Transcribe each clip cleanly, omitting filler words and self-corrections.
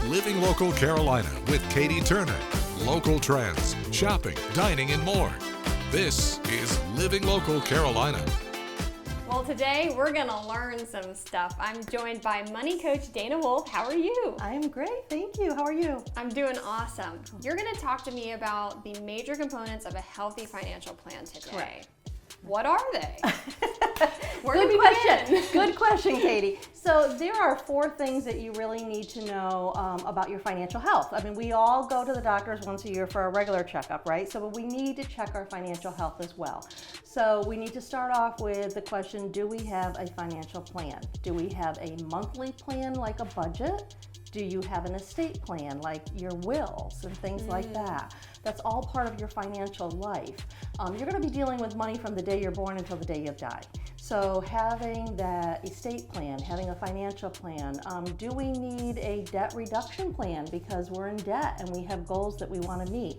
Living Local Carolina with Katie Turner. Local trends, shopping, dining, and more. This is Living Local Carolina. Well, today we're going to learn some stuff. I'm joined by money coach Dana Wolf. How are you? I'm great, thank you. How are you? I'm doing awesome. You're going to talk to me about the major components of a healthy financial plan today. Correct. What are they? Where Good do we question. begin? Good question, Katie. So there are 4 things that you really need to know about your financial health. I mean, we all go to the doctors once a year for a regular checkup, right? So we need to check our financial health as well. So we need to start off with the question, do we have a financial plan? Do we have a monthly plan like a budget? Do you have an estate plan like your wills and things like that? That's all part of your financial life. You're going to be dealing with money from the day you're born until the day you die. So having that estate plan, having a financial plan, do we need a debt reduction plan because we're in debt and we have goals that we want to meet?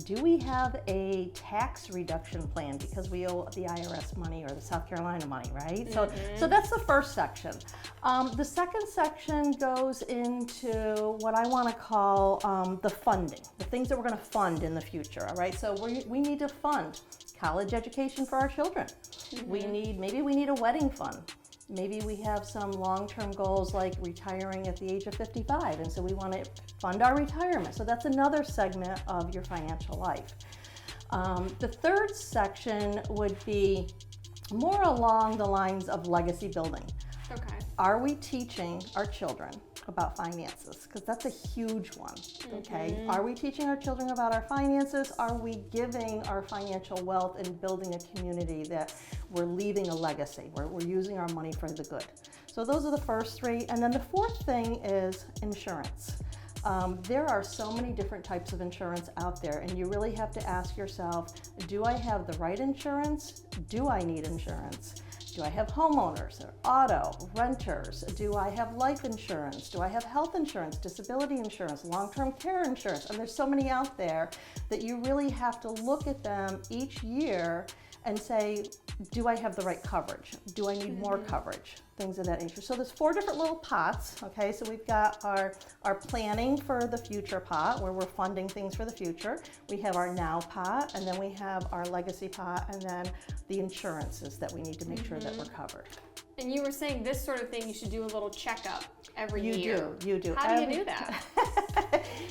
Do we have a tax reduction plan because we owe the IRS money or the South Carolina money, right? So that's the first section. The second section goes into what I want to call the funding, the things that we're going to fund in the future, all right? So we need to fund college education for our children. Maybe we need a wedding fund. Maybe we have some long-term goals like retiring at the age of 55, and so we want to fund our retirement. So that's another segment of your financial life. The third section would be more along the lines of legacy building. Okay. Are we teaching our children about finances? Because that's a huge one, okay? Are we teaching our children about our finances? Are we giving our financial wealth and building a community that we're leaving a legacy, where we're using our money for the good? So those are the first 3. And then the fourth thing is insurance. There are so many different types of insurance out there, and you really have to ask yourself, do I have the right insurance? Do I need insurance? Do I have homeowners or auto, renters? Do I have life insurance? Do I have health insurance, disability insurance, long-term care insurance? And there's so many out there that you really have to look at them each year and say, do I have the right coverage? Do I need more coverage? Things of that nature. So there's 4 different little pots, okay? So we've got our planning for the future pot, where we're funding things for the future. We have our now pot, and then we have our legacy pot, and then the insurances that we need to make sure that we're covered. And you were saying this sort of thing, you should do a little checkup every You year. do. How do you do that?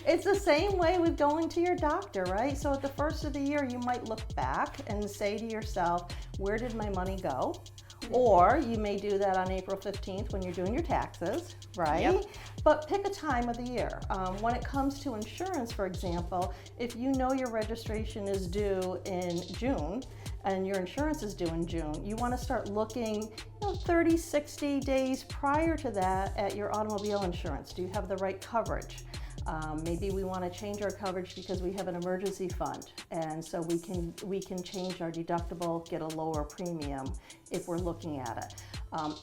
It's the same way with going to your doctor, right? So at the first of the year, you might look back and say to yourself, where did my money go? Or you may do that on April 15th when you're doing your taxes, right? Yep. But pick a time of the year. When it comes to insurance, for example, if you know your registration is due in June and your insurance is due in June, you want to start looking 30, 60 days prior to that at your automobile insurance. Do you have the right coverage? Maybe we want to change our coverage because we have an emergency fund, and so we can change our deductible, get a lower premium if we're looking at it.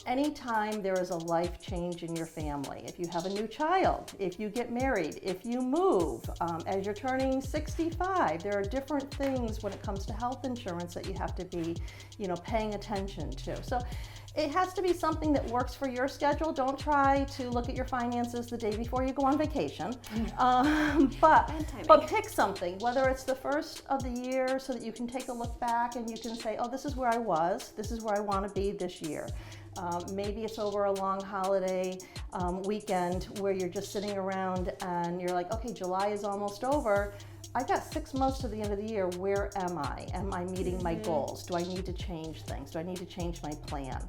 Anytime there is a life change in your family, if you have a new child, if you get married, if you move, as you're turning 65, there are different things when it comes to health insurance that you have to be, paying attention to. So it has to be something that works for your schedule. Don't try to look at your finances the day before you go on vacation. But pick something, whether it's the first of the year so that you can take a look back and you can say, oh, this is where I was, this is where I want to be this year. Maybe it's over a long holiday weekend where you're just sitting around and you're like, okay, July is almost over. I got 6 months to the end of the year. Where am I? Am I meeting my goals? Do I need to change things? Do I need to change my plan?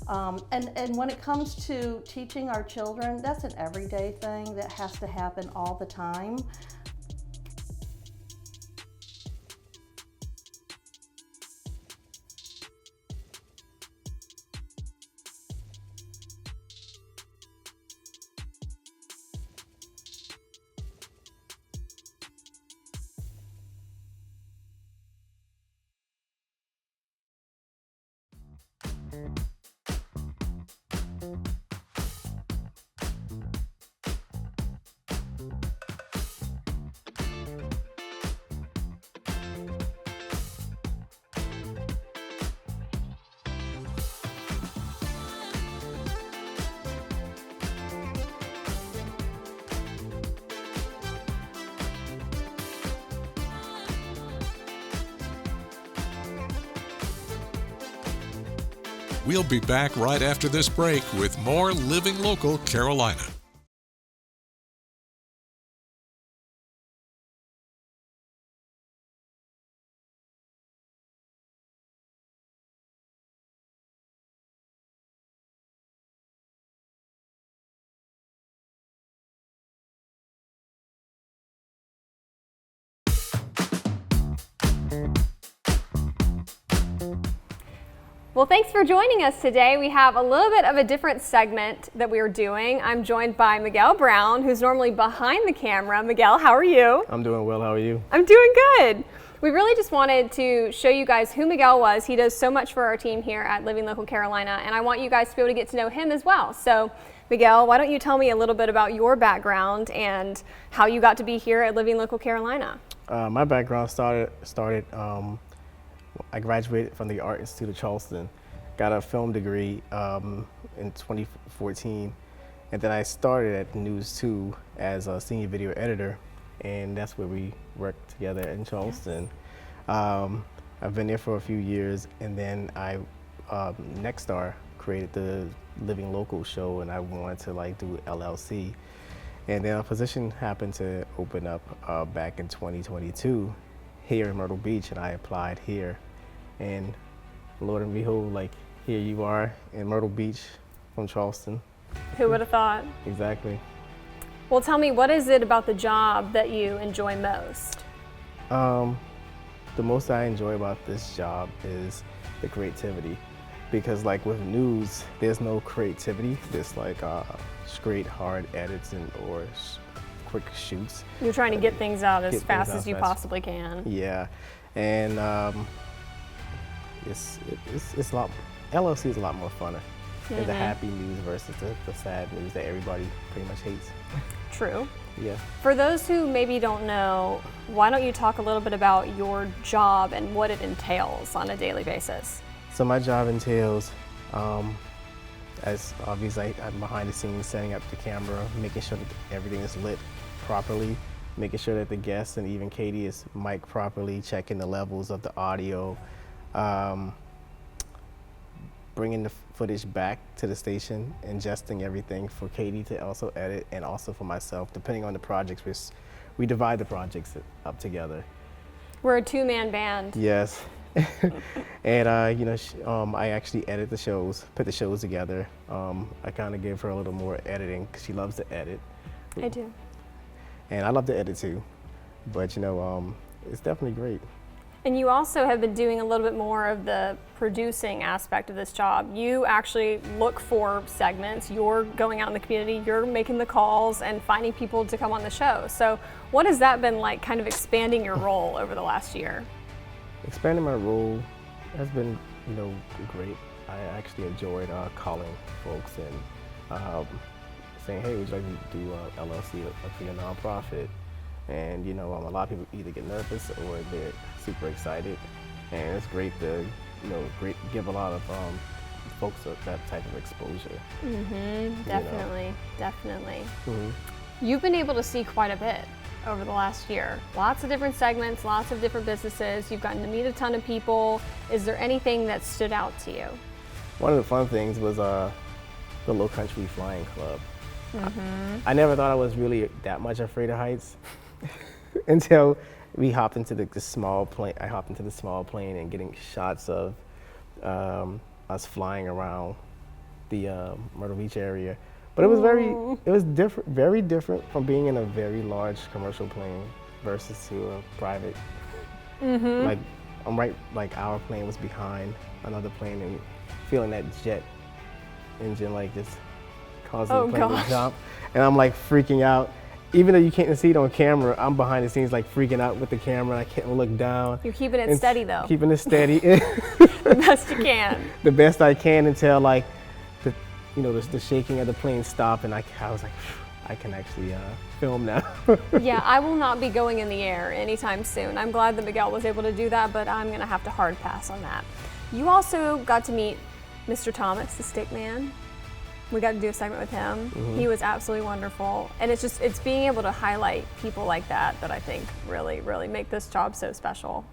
And when it comes to teaching our children, that's an everyday thing that has to happen all the time. We'll be back right after this break with more Living Local Carolina. Well, thanks for joining us today. We have a little bit of a different segment that we are doing. I'm joined by Miguel Brown, who's normally behind the camera. Miguel, how are you? I'm doing well. How are you? I'm doing good. We really just wanted to show you guys who Miguel was. He does so much for our team here at Living Local Carolina, and I want you guys to be able to get to know him as well. So, Miguel, why don't you tell me a little bit about your background and how you got to be here at Living Local Carolina? My background started. I graduated from the Art Institute of Charleston, got a film degree in 2014, and then I started at News 2 as a senior video editor, and that's where we worked together in Charleston. I've been there for a few years, and then Nexstar created the Living Local show, and I wanted to do LLC, and then a position happened to open up back in 2022 here in Myrtle Beach, and I applied here. And Lord and behold, here you are in Myrtle Beach from Charleston. Who would have thought? Exactly. Well, tell me, what is it about the job that you enjoy most? The most I enjoy about this job is the creativity, because with news, there's no creativity. There's straight hard edits or quick shoots. You're trying to get things out as fast as you possibly can. Yeah, and it's a lot. LLC is a lot more funner than the happy news versus the sad news that everybody pretty much hates. True. Yeah. For those who maybe don't know, why don't you talk a little bit about your job and what it entails on a daily basis? So my job entails, as obviously I'm behind the scenes, setting up the camera, making sure that everything is lit properly, making sure that the guests and even Katie is mic'd properly, checking the levels of the audio, bringing the footage back to the station, ingesting everything for Katie to also edit, and also for myself, depending on the projects. We divide the projects up together. We're a two-man band. Yes. And I actually edit the shows, put the shows together. I kind of give her a little more editing because she loves to edit. I do. And I love to edit too, but it's definitely great. And you also have been doing a little bit more of the producing aspect of this job. You actually look for segments, you're going out in the community, you're making the calls and finding people to come on the show. So what has that been like, kind of expanding your role over the last year? Expanding my role has been, great. I actually enjoyed calling folks and saying, hey, would you like to do LLC for your nonprofit? And a lot of people either get nervous or they're super excited, and it's great to give a lot of folks that type of exposure. Definitely. Mm-hmm. You've been able to see quite a bit over the last year. Lots of different segments, lots of different businesses. You've gotten to meet a ton of people. Is there anything that stood out to you? One of the fun things was the Low Country Flying Club. I never thought I was really that much afraid of heights until we hopped into the small plane. I hopped into the small plane and getting shots of us flying around the Myrtle Beach area. But it was different, very different from being in a very large commercial plane versus to a private. Our plane was behind another plane and feeling that jet engine just causing the plane to jump, and I'm freaking out. Even though you can't see it on camera, I'm behind the scenes freaking out with the camera. I can't look down. You're keeping it steady though. Keeping it steady. The best you can. The best I can until the shaking of the plane stopped, and I was like, I can actually film now. Yeah, I will not be going in the air anytime soon. I'm glad that Miguel was able to do that, but I'm gonna have to hard pass on that. You also got to meet Mr. Thomas, the stick man. We got to do a segment with him. He was absolutely wonderful. And it's being able to highlight people like that I think really, really make this job so special.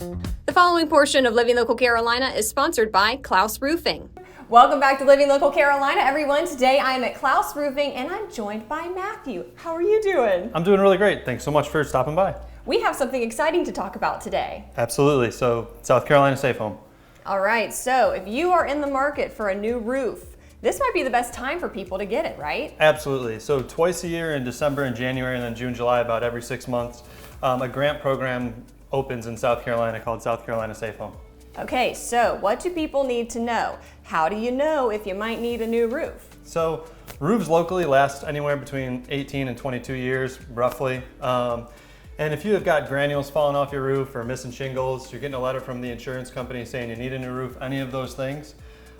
The following portion of Living Local Carolina is sponsored by Klaus Roofing. Welcome back to Living Local Carolina, everyone. Today I am at Klaus Roofing and I'm joined by Matthew. How are you doing? I'm doing really great. Thanks so much for stopping by. We have something exciting to talk about today. Absolutely. So, South Carolina Safe Home. All right, so if you are in the market for a new roof, this might be the best time for people to get it, right? Absolutely. So twice a year in December and January, and then June, July, about every 6 months, a grant program opens in South Carolina called South Carolina Safe Home. Okay, so what do people need to know? How do you know if you might need a new roof? So roofs locally last anywhere between 18 and 22 years, roughly. And if you have got granules falling off your roof or missing shingles, you're getting a letter from the insurance company saying you need a new roof, any of those things,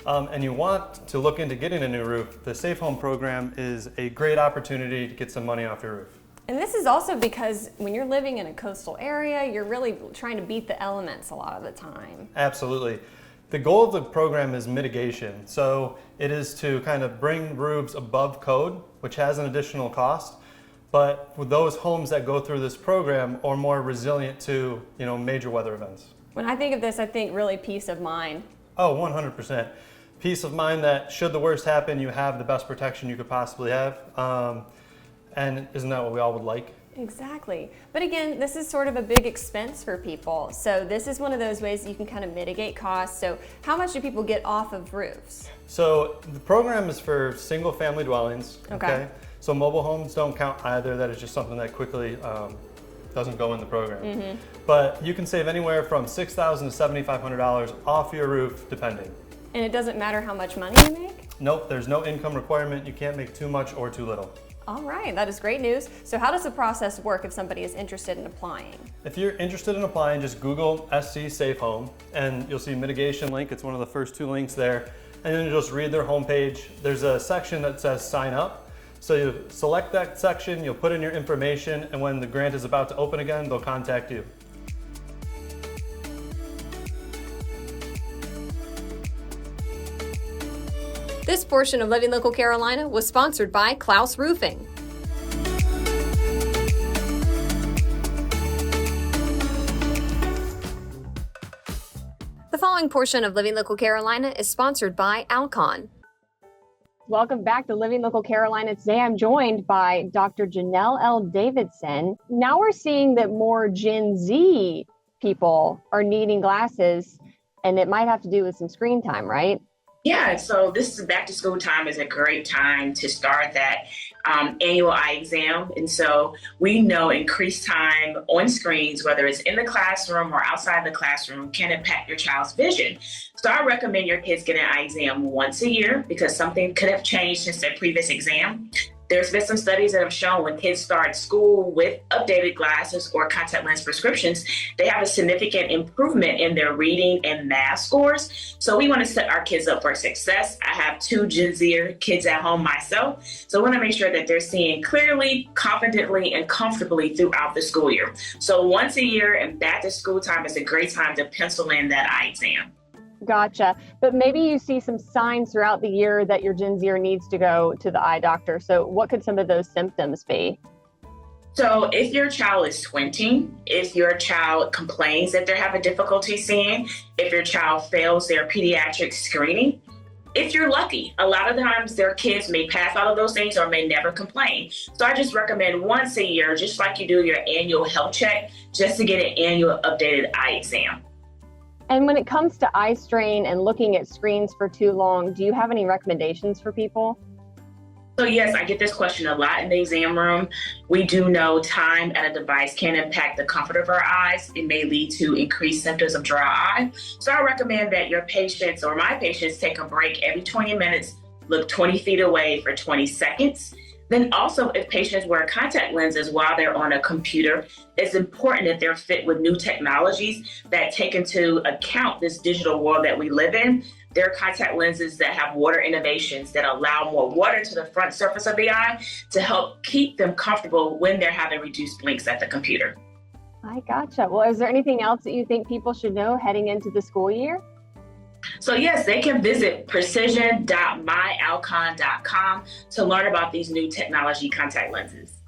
and you want to look into getting a new roof, the Safe Home program is a great opportunity to get some money off your roof. And this is also because when you're living in a coastal area, you're really trying to beat the elements a lot of the time. Absolutely. The goal of the program is mitigation. So it is to kind of bring roofs above code, which has an additional cost. But with those homes that go through this program are more resilient to, major weather events. When I think of this, I think really peace of mind. Oh, 100%. Peace of mind that should the worst happen, you have the best protection you could possibly have. And isn't that what we all would like? Exactly. But again, this is sort of a big expense for people. So this is one of those ways that you can kind of mitigate costs. So how much do people get off of roofs? So the program is for single family dwellings. Okay. So mobile homes don't count either. That is just something that quickly doesn't go in the program. Mm-hmm. But you can save anywhere from $6,000 to $7,500 off your roof, depending. And it doesn't matter how much money you make? Nope, there's no income requirement. You can't make too much or too little. All right, that is great news. So how does the process work if somebody is interested in applying? If you're interested in applying, just Google SC Safe Home and you'll see mitigation link. It's one of the first 2 links there. And then you just read their homepage. There's a section that says sign up. So you select that section, you'll put in your information, and when the grant is about to open again, they'll contact you. This portion of Living Local Carolina was sponsored by Klaus Roofing. The following portion of Living Local Carolina is sponsored by Alcon. Welcome back to Living Local Carolina. Today I'm joined by Dr. Janelle L. Davidson. Now we're seeing that more Gen Z people are needing glasses, and it might have to do with some screen time, right? Yeah, so this is back to school time is a great time to start that annual eye exam. And so we know increased time on screens, whether it's in the classroom or outside the classroom, can impact your child's vision. So I recommend your kids get an eye exam once a year because something could have changed since their previous exam. There's been some studies that have shown when kids start school with updated glasses or contact lens prescriptions, they have a significant improvement in their reading and math scores. So we want to set our kids up for success. I have 2 Gen Z kids at home myself. So I want to make sure that they're seeing clearly, confidently, and comfortably throughout the school year. So once a year and back to school time is a great time to pencil in that eye exam. Gotcha. But maybe you see some signs throughout the year that your Gen Zer needs to go to the eye doctor. So what could some of those symptoms be? So if your child is squinting, if your child complains that they're having difficulty seeing, if your child fails their pediatric screening, if you're lucky, a lot of times their kids may pass all of those things or may never complain. So I just recommend once a year, just like you do your annual health check, just to get an annual updated eye exam. And when it comes to eye strain and looking at screens for too long, do you have any recommendations for people? So yes, I get this question a lot in the exam room. We do know time at a device can impact the comfort of our eyes. It may lead to increased symptoms of dry eye. So I recommend that your patients or my patients take a break every 20 minutes, look 20 feet away for 20 seconds. Then also, if patients wear contact lenses while they're on a computer, it's important that they're fit with new technologies that take into account this digital world that we live in. There are contact lenses that have water innovations that allow more water to the front surface of the eye to help keep them comfortable when they're having reduced blinks at the computer. I gotcha. Well, is there anything else that you think people should know heading into the school year? So yes, they can visit precision.myalcon.com to learn about these new technology contact lenses.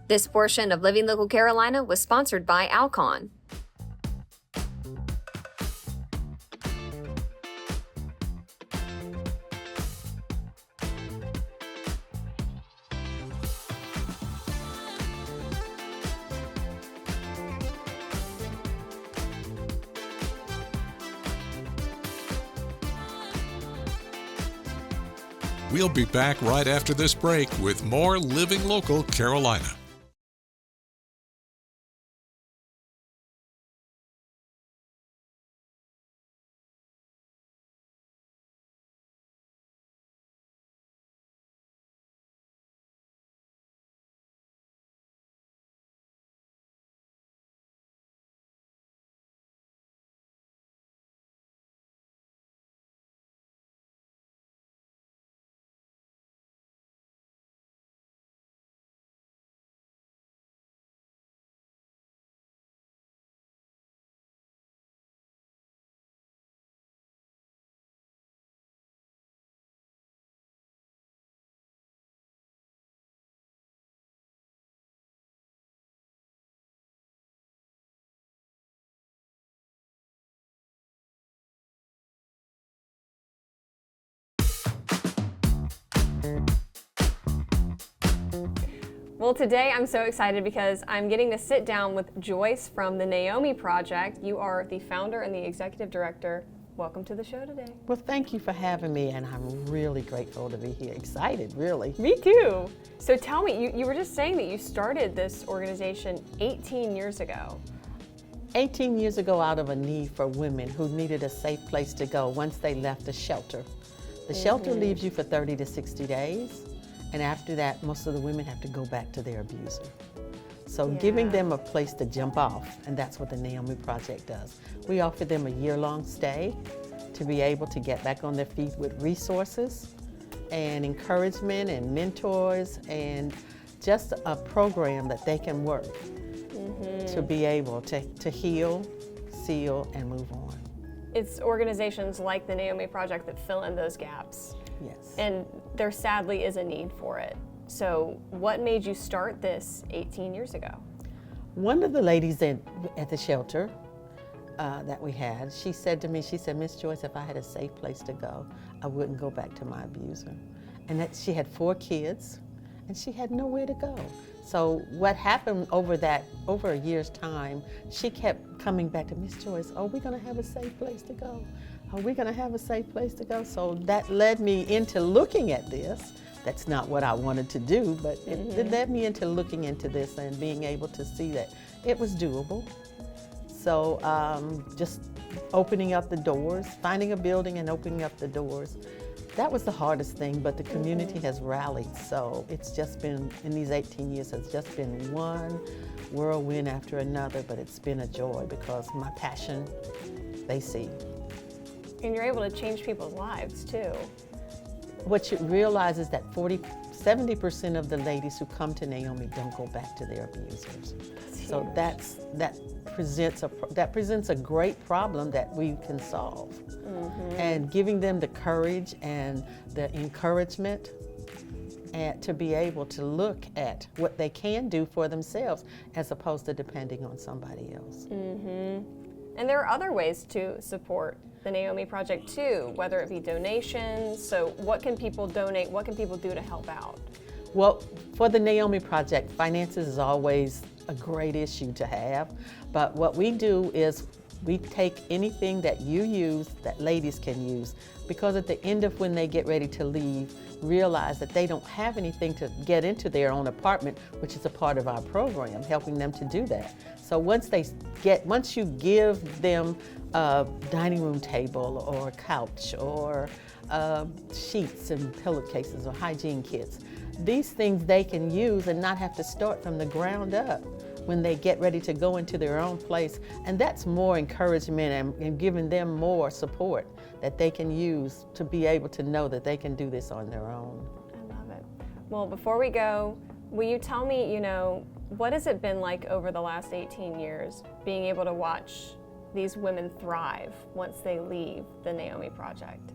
This portion of Living Local Carolina was sponsored by Alcon. We'll be back right after this break with more Living Local Carolina. Well, today I'm so excited because I'm getting to sit down with Joyce from the Naomi Project. You are the founder and the executive director. Welcome to the show today. Well, thank you for having me, and I'm really grateful to be here. Excited, really. Me too. So tell me, you were just saying that you started this organization 18 years ago. 18 years ago, out of a need for women who needed a safe place to go once they left the shelter. The shelter leaves you for 30 to 60 days, and after that, most of the women have to go back to their abuser. So giving them a place to jump off, and that's what the Naomi Project does. We offer them a year-long stay to be able to get back on their feet with resources and encouragement and mentors and just a program that they can work to be able to heal, seal, and move on. It's organizations like the Naomi Project that fill in those gaps. Yes. And there sadly is a need for it. So what made you start this 18 years ago? One of the ladies at the shelter that we had, she said to me, she said, Miss Joyce, if I had a safe place to go, I wouldn't go back to my abuser. And that she had 4 kids and she had nowhere to go. So what happened over a year's time, she kept coming back to Miss Joyce, are we gonna have a safe place to go? Are we gonna have a safe place to go? So that led me into looking at this. That's not what I wanted to do, but it led me into looking into this and being able to see that it was doable. So just opening up the doors, finding a building and opening up the doors. That was the hardest thing, but the community has rallied. So it's just been, in these 18 years, it's just been one whirlwind after another, but it's been a joy because my passion, they see. And you're able to change people's lives too. What you realize is that 70% of the ladies who come to Naomi don't go back to their abusers. So that presents a great problem that we can solve. And giving them the courage and the encouragement and to be able to look at what they can do for themselves as opposed to depending on somebody else. And there are other ways to support the Naomi Project too, whether it be donations. So what can people donate? What can people do to help out? Well, for the Naomi Project, finances is always a great issue to have. But what we do is we take anything that you use that ladies can use, because at the end of when they get ready to leave, realize that they don't have anything to get into their own apartment, which is a part of our program, helping them to do that. So once you give them a dining room table or a couch or sheets and pillowcases or hygiene kits, these things they can use and not have to start from the ground up when they get ready to go into their own place. And that's more encouragement and giving them more support that they can use to be able to know that they can do this on their own. I love it. Well, before we go, will you tell me, what has it been like over the last 18 years being able to watch these women thrive once they leave the Naomi Project?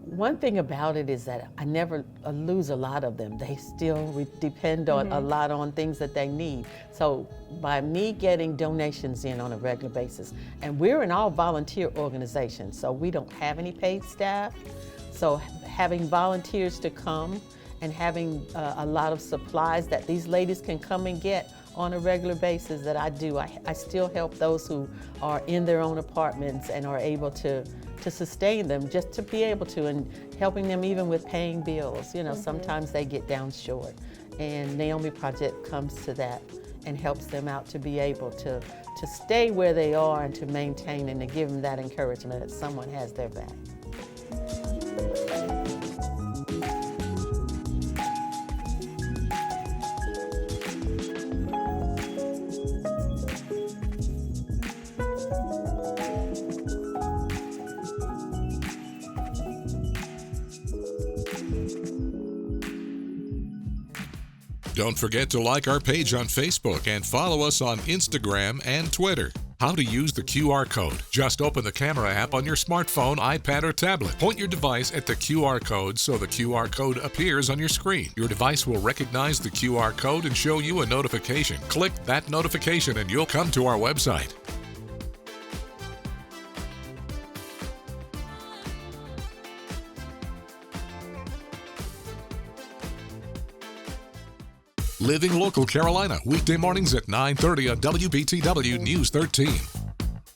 One thing about it is that I never lose a lot of them. They still depend on a lot on things that they need. So by me getting donations in on a regular basis, and we're an all volunteer organization, so we don't have any paid staff. So having volunteers to come and having a lot of supplies that these ladies can come and get on a regular basis that I do. I still help those who are in their own apartments and are able to to sustain them, just to be able to, and helping them even with paying bills. You know, sometimes they get down short. And Naomi Project comes to that and helps them out to be able to stay where they are and to maintain and to give them that encouragement that someone has their back. Don't forget to like our page on Facebook and follow us on Instagram and Twitter. How to use the QR code. Just open the camera app on your smartphone, iPad, or tablet. Point your device at the QR code so the QR code appears on your screen. Your device will recognize the QR code and show you a notification. Click that notification and you'll come to our website. Living Local Carolina, weekday mornings at 9:30 on WBTW News 13.